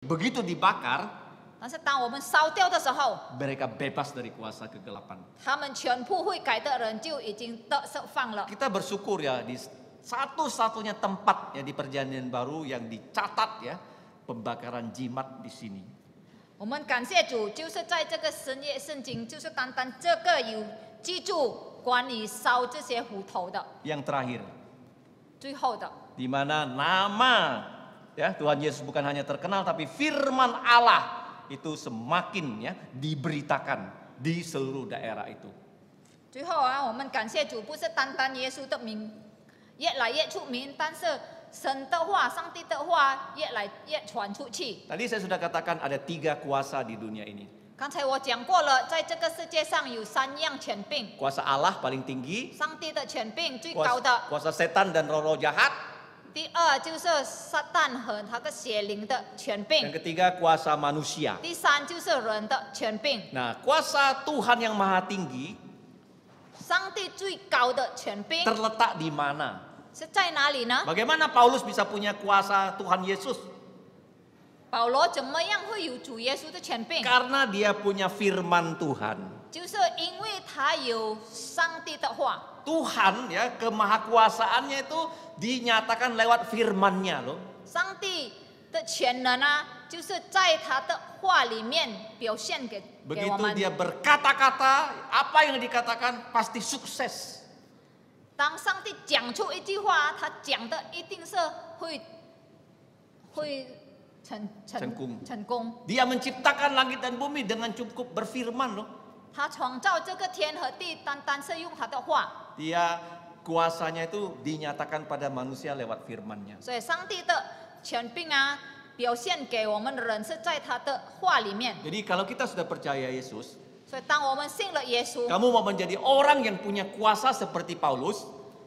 Begitu dibakar, 但是当我们烧掉的时候， mereka bebas dari kuasa kegelapan. 他们全部悔改的人就已经得释放了。 Kita bersyukur ya di satu-satunya tempat ya di Perjanjian Baru yang dicatat ya pembakaran jimat di sini. 我们感谢主，就是在这个新约圣经，就是单单这个有记住关于烧这些虎头的， Yang terakhir, 最后的， di mana nama ya Tuhan Yesus bukan hanya terkenal tapi firman Allah itu semakin ya diberitakan di seluruh daerah itu. 最后啊，我们感谢主，不是单单耶稣的名越来越出名，但是神的话、上帝的话越来越传出去。 Tadi saya sudah katakan ada 3 kuasa di dunia ini. 刚才我讲过了，在这个世界上有3样权柄， Kuasa Allah paling tinggi, 上帝的权柄最高的， kuasa setan dan roh-roh jahat. 第二就是撒旦和他的邪灵的权 Yang 柄， ketiga kuasa manusia. 第三就是人的权柄。 Nah, kuasa Tuhan yang maha tinggi 上帝最高的权柄 terletak di mana? 是在哪里呢？ Bagaimana Paulus bisa punya kuasa Tuhan Yesus? 保罗怎么样会有主耶稣的权柄？ Karena dia punya firman Tuhan. 就是因为他有上帝的话。 Tuhan ya kemahakuasaannya itu dinyatakan lewat firman-Nya loh. 上帝的全能啊，就是在他的话里面表现给我 Begitu 们。 dia berkata-kata, apa yang dikatakan pasti sukses. 当上帝讲出一句话，他讲的一定是会成功。 Dia menciptakan langit dan bumi dengan cukup berfirman loh. 他创造这个天和地，单单是用他的话。 Dia kuasanya itu dinyatakan pada manusia lewat firman-Nya. 所以上帝的权柄啊，表现给我们的人是在他的话里面。 Jadi kalau kita sudah percaya Yesus, 所以当我们信了耶稣， kamu mau menjadi orang yang punya kuasa seperti Paulus,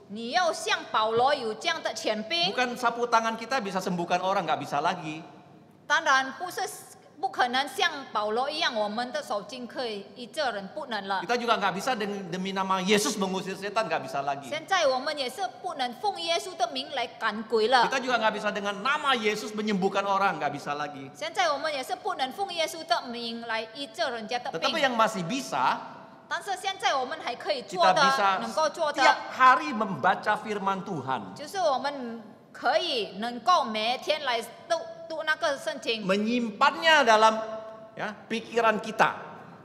你要像保罗有这样的权柄， bukan sapu tangan kita bisa sembuhkan orang, nggak bisa lagi. 当然不可能像保罗一样，我们的手经可以医治人，不能了。 Kita juga nggak bisa demi nama Yesus mengusir setan, nggak bisa lagi. 现在我们也是不能奉耶稣的名来赶鬼了。 Kita juga nggak bisa dengan nama Yesus menyembuhkan orang, nggak bisa lagi. 现在我们也是不能奉耶稣的名来医治人家的 Tetapi 病。 yang masih bisa, 但是现在我们还可以做 kita 的， bisa 能够做的， setiap hari membaca firman Tuhan, 就是我们可以能够每天来读那个圣经， menyimpannya dalam ya pikiran kita,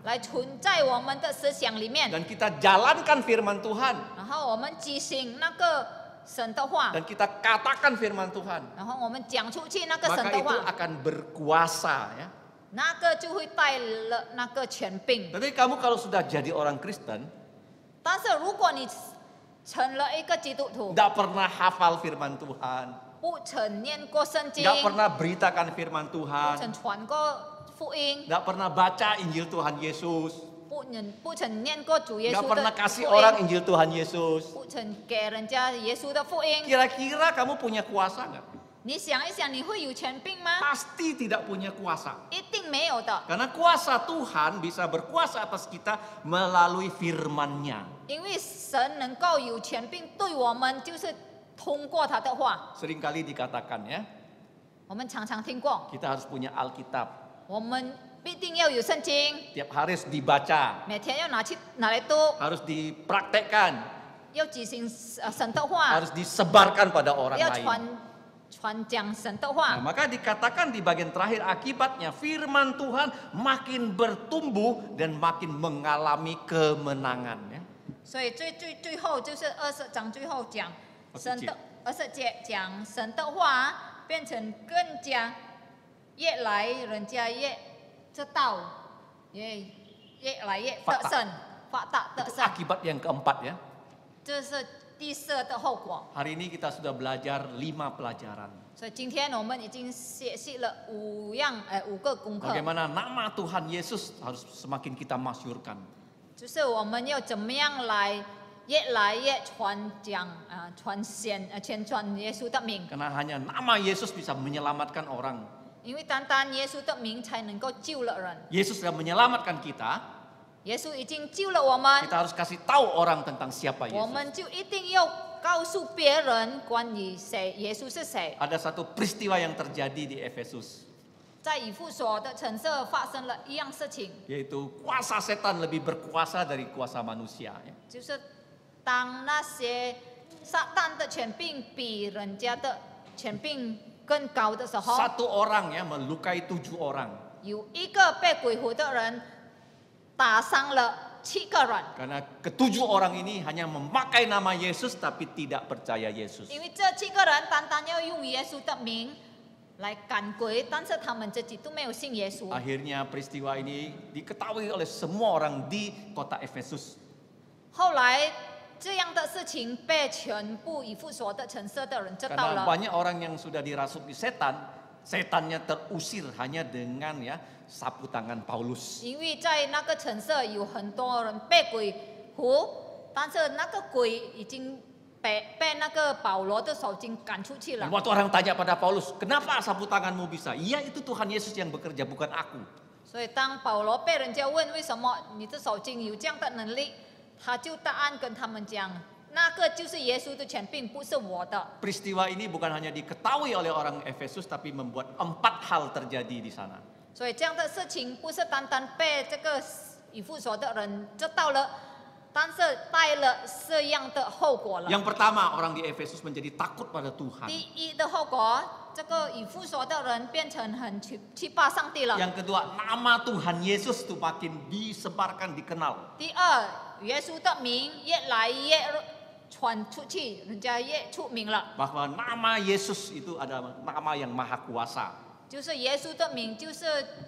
来存在我们的思想里面， dan kita jalankan firman Tuhan, 然后我们执行那个神的话， dan kita katakan firman Tuhan, 然后我们讲出去那个神 maka 的 itu 话， akan berkuasa ya. 那个就会带了那个权柄。 Tapi kamu kalau sudah jadi orang Kristen, 但是如果你成了一个基督徒， nggak pernah hafal firman Tuhan, 不曾念过圣经， nggak pernah beritakan firman 不 Tuhan, 曾传过福音， nggak pernah baca Injil Tuhan Yesus, 不曾念过主耶 nggak 稣 pernah 的 kasih 福 orang 音， Injil Tuhan Yesus. 不曾给人家耶稣的福音。 Kira-kira kamu punya kuasa nggak? 你想一想，你会有权柄吗？ Pasti tidak punya kuasa. 一定没有的， Karena kuasa Tuhan bisa berkuasa atas kita melalui firman-Nya. 因为神能够有权柄对我们，就是通过他的话。 Seringkali dikatakan ya, 我们常常听过， kita harus punya Alkitab. 我们必定要有圣经， Tiap hari harus dibaca, 每天要拿来读， harus dipraktekkan, 要举行神的话， harus disebarkan pada orang 要 lain. 传讲神的 Nah, 话。 maka dikatakan di bagian terakhir akibatnya firman Tuhan makin bertumbuh dan makin mengalami kemenangan ya. 所以最后就是20章最后讲神的20节讲神的话变成更加越来人家越知道，越来越得胜，发大得 Itu 胜， akibat yang keempat ya. 这是第四的后果。 Hari ini kita sudah belajar 5 pelajaran. 所以今天我们已经学习了5个功课， Bagaimana nama Tuhan Yesus harus semakin kita masyurkan. 就是我们要怎么样来越来越传耶稣的名。 Karena hanya nama Yesus bisa menyelamatkan orang. 因为单单耶稣的名才能够救了人， Yesus sudah menyelamatkan kita. 耶稣已经救了我们， Kita harus kasih tahu orang tentang siapa 我 Yesus. 们就一定要告诉别人关于耶稣是谁。 Ada satu peristiwa yang terjadi di Efesus. 在以弗所的城市发生了一样事情， yaitu kuasa setan lebih berkuasa dari kuasa manusia. Ya. 就是当那些撒旦的权柄比人家的权柄更高的时候， Satu orang ya melukai 7 orang. 有一个被鬼附的人打伤了7个人， Karena ke-7 orang ini hanya memakai nama Yesus tapi tidak percaya Yesus. 因为这7个人单单要用耶稣的名来赶鬼，但是他们自己都没有信耶稣。 Akhirnya peristiwa ini diketahui oleh semua orang di kota Efesus. 后来这样的事情被全部以弗所的城市的人知道 Karena 了， banyak orang yang sudah dirasuki setan, setannya terusir hanya dengan ya sapu tangan Paulus. 因为在那个城市有很多人被鬼附，但是那个鬼已经被那个保罗的手已经赶出去 Dan 了。 waktu orang tanya pada Paulus, kenapa sapu tanganmu bisa? Iya itu Tuhan Yesus yang bekerja, bukan aku. 所以当保罗被人家问为什么你的手经有这样的能力，他就答案跟他们讲，那个就是耶稣的权柄，不是我的。 Peristiwa ini bukan hanya diketahui oleh orang Efesus, tapi membuat 4 hal terjadi di sana. 所以这样的事情不是单单被这个以弗所的人知道了，但是带了这样的后果了。 Yang pertama, orang di Efesus menjadi takut pada Tuhan. 第一的后果，这个以弗所的人变成很惧怕上帝了。 Yang kedua, nama Tuhan Yesus itu makin disebarkan, dikenal. 第二，耶稣的名越来越传出去，人家越出名了。 Bahwa nama Yesus itu adalah nama yang maha kuasa. 就是耶稣的名，就是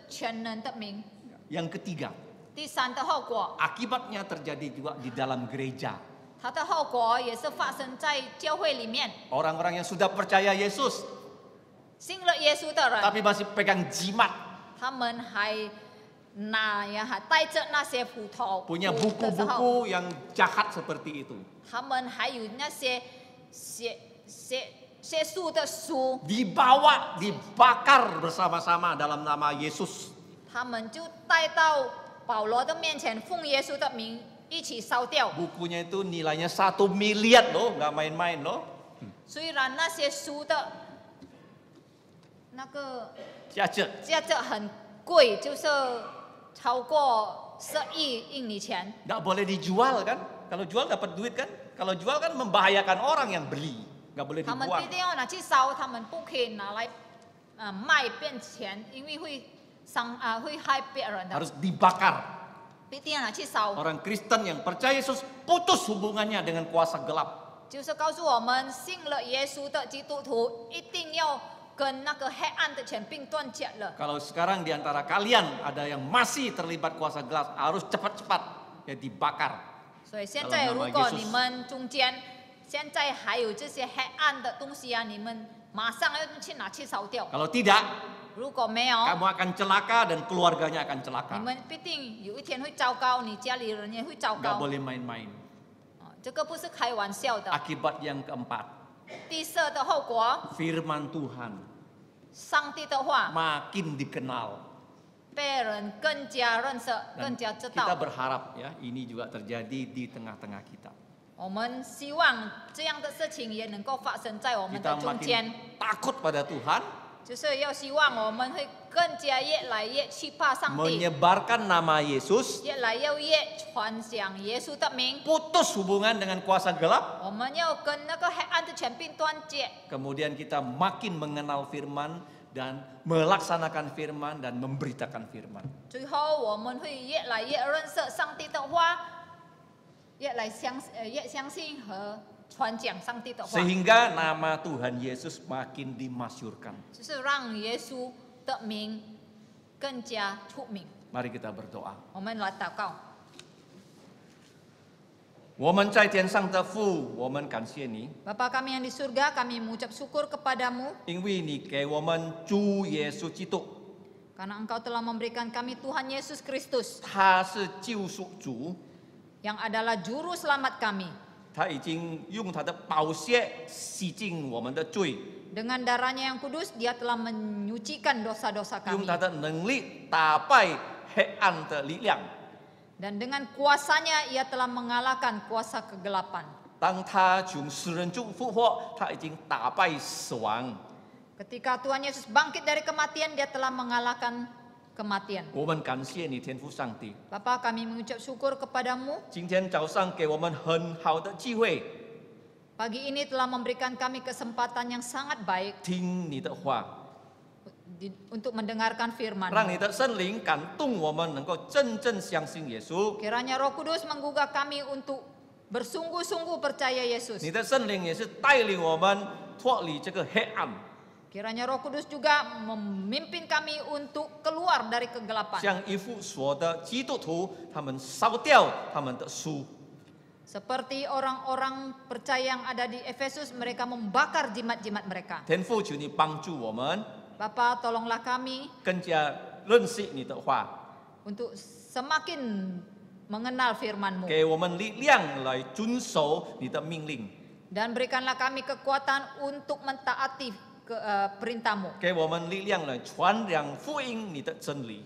全能的名。 Yang ketiga, 第三的后果， akibatnya terjadi juga di dalam gereja. 它的后果也是发生在教会里面。 Orang-orang yang sudah percaya Yesus, 信了耶稣的人， tapi masih pegang jimat, 他们还还带着那些斧头 punya 斧的时候， buku-buku yang jahat seperti itu. 他们还有那些写书的书， Dibawa, dibakar bersama-sama dalam nama Yesus. 他们就带到保罗的面前，奉耶稣的名一起烧掉。 Bukunya itu nilainya 1 miliar loh, nggak main-main loh. 虽然那些书的那个 Cacat. 价值很贵，就是超过10亿印尼钱， Nggak boleh dijual kan? Kalau jual dapat duit kan? Kalau jual kan membahayakan orang yang beli. Nggak boleh 他们 dibuang. 必定要拿去烧，他们不可以拿来卖变钱，因为会会害别人的， Harus dibakar. 必定要拿去烧。 Orang Kristen yang percaya Yesus putus hubungannya dengan kuasa gelap. 就是告诉我们，信了耶稣的基督徒一定要跟那个黑暗的权柄断绝了。 Kalau sekarang di antara kalian ada yang masih terlibat kuasa gelap, harus cepat-cepat ya dibakar. 所以现在 Dalam 如 nama 果 Yesus 你们中间现在还有这些黑暗的东西啊，你们马上要去拿去烧掉。 Kalau tidak, 如果没有， kamu akan celaka dan keluarganya akan 你 celaka. 们必定有一天会糟糕，你家里人也会糟 Nggak 糕。 boleh main-main. 这个不是开玩笑的。 Akibat yang keempat, 第四的后果， firman Tuhan 上帝的话 makin dikenal. 被人更加认识， Dan 更加知 kita 道。 berharap ya ini juga terjadi di tengah-tengah kita. 我们希望这样的事情也能够发生在我们 Kita 的中间， makin takut pada Tuhan, 就是要希望我们会更加越来越惧怕上帝， menyebarkan nama Yesus, 越来越传讲耶稣的名。 putus hubungan dengan kuasa gelap, 我们要跟那个黑暗的权柄断绝， kemudian kita makin mengenal firman dan melaksanakan firman dan memberitakan firman. 最后我们会越来越认识上帝的话，越相信和传讲上帝的话， Sehingga nama Tuhan Yesus makin dimasyurkan. 就是让耶稣的名更加出名。 Mari kita berdoa. 我们来祷告。 我们在天上的父，我们感谢你， Bapa kami yang di surga, kami mengucap syukur kepadamu 因为你给我们主耶稣基督， karena Engkau telah memberikan kami Tuhan Yesus Kristus 他是救赎主， yang adalah juru selamat kami. 他已经用他的宝血洗净我们的罪， Dengan darahnya yang kudus, Dia telah menyucikan dosa-dosa 用 kami. 他的能力打败黑暗的力量。 Dan dengan kuasanya Ia telah mengalahkan kuasa kegelapan. 当他从死人中复活，他已经打败死亡。Ketika Tuhan Yesus bangkit dari kematian, dia telah mengalahkan kematian. 我们感谢你，天父上帝。 Bapa, kami mengucap syukur kepadamu. 今天早上给我们很好的机会， Pagi ini telah memberikan kami kesempatan yang sangat baik 听你的话， untuk mendengarkan firman. 让你的圣灵感动我们，能够真正相信耶稣。 Kiranya Roh Kudus menggugah kami untuk bersungguh-sungguh percaya Yesus. 你的圣灵也是带领我们脱离这个黑暗， Kiranya Roh Kudus juga memimpin kami untuk keluar dari kegelapan. 像一副所的基督徒，他们烧掉他们的书， Seperti orang-orang percaya yang ada di Efesus, mereka membakar jimat-jimat mereka. 天父求你帮助我们， Bapa, tolonglah kami 更加认识你的话， untuk semakin mengenal firman-Mu. 给我们力量来遵守你的命令， Dan berikanlah kami kekuatan untuk mentaati perintah-Mu. 给我们力量来传扬福音你的真理。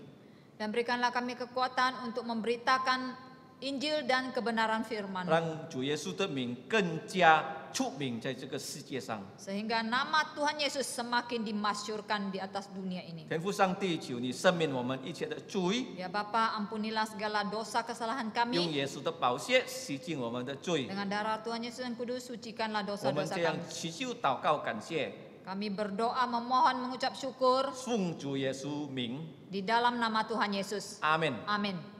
Dan berikanlah kami kekuatan untuk memberitakan Injil dan kebenaran firman, 让主耶稣的名更加出名在这个世界上。 sehingga nama Tuhan Yesus semakin dimasyurkan di atas dunia ini. 天父上帝，求你赦免我们一切的罪， Ya Bapa, ampunilah segala dosa kesalahan 用 kami. 耶稣的宝血洗净我们的罪。 Dengan darah Tuhan Yesus yang kudus, sucikanlah 我们 dosa-dosa 这样 kami. 祈求祷告，感谢， Kami berdoa, memohon, mengucap syukur 奉主耶稣名， di dalam nama Tuhan Yesus. 阿门。 Amin.